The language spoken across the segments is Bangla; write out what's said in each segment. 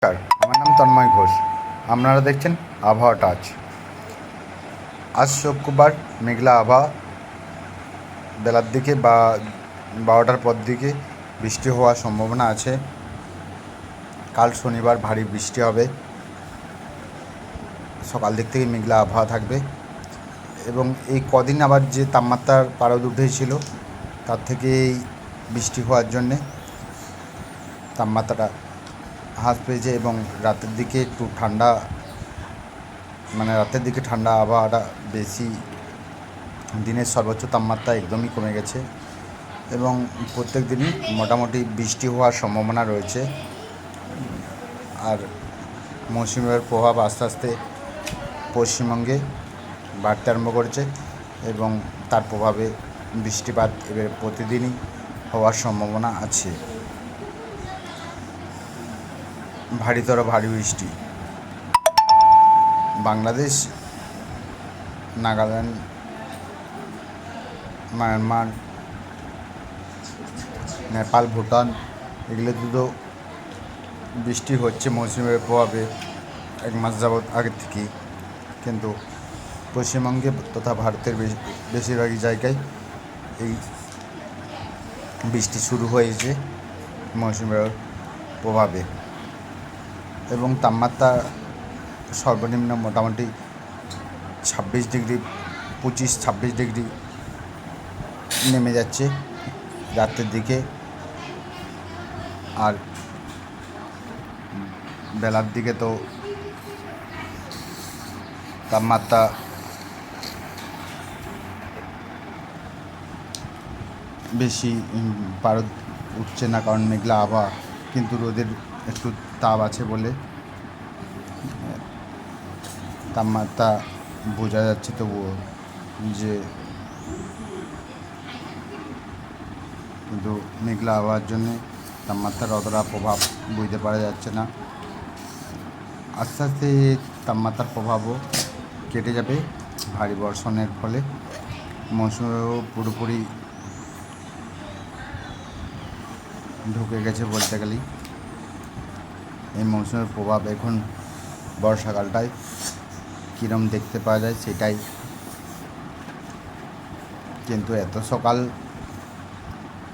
নমস্কার, আমার নাম তন্ময় ঘোষ। আপনারা দেখছেন আবহাওয়া টাচ। আজ শুক্রবার, মেঘলা আবহাওয়া। বেলার দিকে বা 12টার পর দিকে বৃষ্টি হওয়ার সম্ভাবনা আছে। কাল শনিবার ভারী বৃষ্টি হবে। সকাল দিক থেকে মেঘলা আবহাওয়া থাকবে এবং এই কদিন আবার যে তাপমাত্রার পারদ উঠেছিল তার থেকে এই বৃষ্টি হওয়ার জন্যে তাপমাত্রাটা হ্রাস পেয়েছে এবং রাতের দিকে একটু ঠান্ডা, রাতের দিকে ঠান্ডা আবহাওয়াটা বেশি। দিনের সর্বোচ্চ তাপমাত্রা একদমই কমে গেছে এবং প্রত্যেক দিনই মোটামুটি বৃষ্টি হওয়ার সম্ভাবনা রয়েছে। আর মৌসুমি বায়ুর প্রভাব আস্তে আস্তে পশ্চিমবঙ্গে বাড়তে আরম্ভ করেছে এবং তার প্রভাবে বৃষ্টিপাত এবার প্রতিদিনই হওয়ার সম্ভাবনা আছে। ভারীতর ভারী বৃষ্টি বাংলাদেশ, নাগাল্যান্ড, মায়ানমার, নেপাল, ভুটান এগুলোতে তো বৃষ্টি হচ্ছে মৌসুমি বায়ুর প্রভাবে এক মাস যাবৎ আগের থেকেই, কিন্তু পশ্চিমবঙ্গে তথা ভারতের বেশিরভাগই জায়গায় এই বৃষ্টি শুরু হয়েছে মৌসুমি বায়ুর প্রভাবে এবং তাপমাত্রা সর্বনিম্ন মোটামুটি 25-26 ডিগ্রি নেমে যাচ্ছে রাতের দিকে। আর বেলার দিকে তো তাপমাত্রা বেশি পারদ উঠছে না, কারণ মেঘলা আবহাওয়া, কিন্তু রোদের একটু তাপ আছে বলে তাপমাত্রা বোঝা যাচ্ছে তবুও যে, কিন্তু মেঘলা আবহাওয়ার জন্যে তাপমাত্রার অতটা প্রভাব বুঝতে পারা যাচ্ছে না। আস্তে আস্তে তাপমাত্রার প্রভাবও কেটে যাবে ভারী বর্ষণের ফলে। মৌসুমিও পুরোপুরি ঢুকে গেছে বলতে গেলেই। এই মৌসুমের প্রভাব এখন বর্ষাকালটায় কীরম দেখতে পাওয়া যায় সেটাই, কিন্তু এত সকাল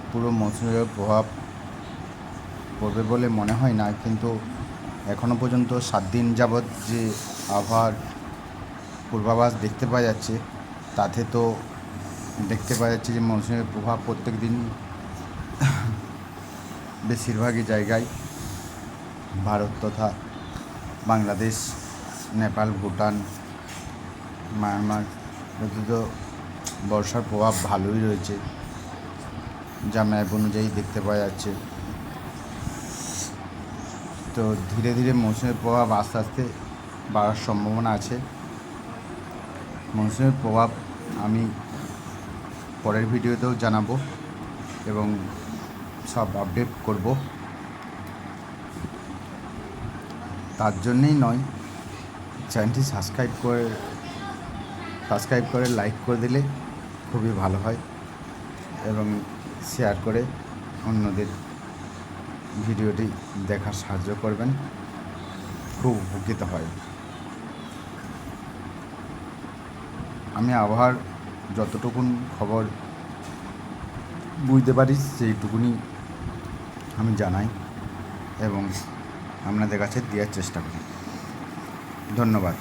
পুরো মৌসুমের প্রভাব পড়বে বলে মনে হয় না। কিন্তু এখনও পর্যন্ত 7 দিন যাবৎ যে আবহাওয়ার পূর্বাভাস দেখতে পাওয়া যাচ্ছে তাতে তো দেখতে পাওয়া যাচ্ছে যে মৌসুমের প্রভাব প্রত্যেক দিন বেশিরভাগই জায়গায় ভারত তথা বাংলাদেশ, নেপাল, ভুটান, মায়ানমার এতে তো বর্ষার প্রভাব ভালোই রয়েছে, যা ম্যাপ অনুযায়ী দেখতে পাওয়া যাচ্ছে। তো ধীরে ধীরে মৌসুমের প্রভাব আস্তে আস্তে বাড়ার সম্ভাবনা আছে। মৌসুমের প্রভাব আমি পরের ভিডিওতেও জানাবো এবং সব আপডেট করব। তার জন্যেই নয়, চ্যানেলটি সাবস্ক্রাইব করে লাইক করে দিলে খুবই ভালো হয় এবং শেয়ার করে অন্যদের ভিডিওটি দেখার সাহায্য করবেন, খুব উপকৃত হয়। আমি আবহাওয়ার যতটুকুন খবর বুঝতে পারি সেইটুকুনি আমি জানাই এবং আপনাদের কাছে দেওয়ার চেষ্টা করি। ধন্যবাদ।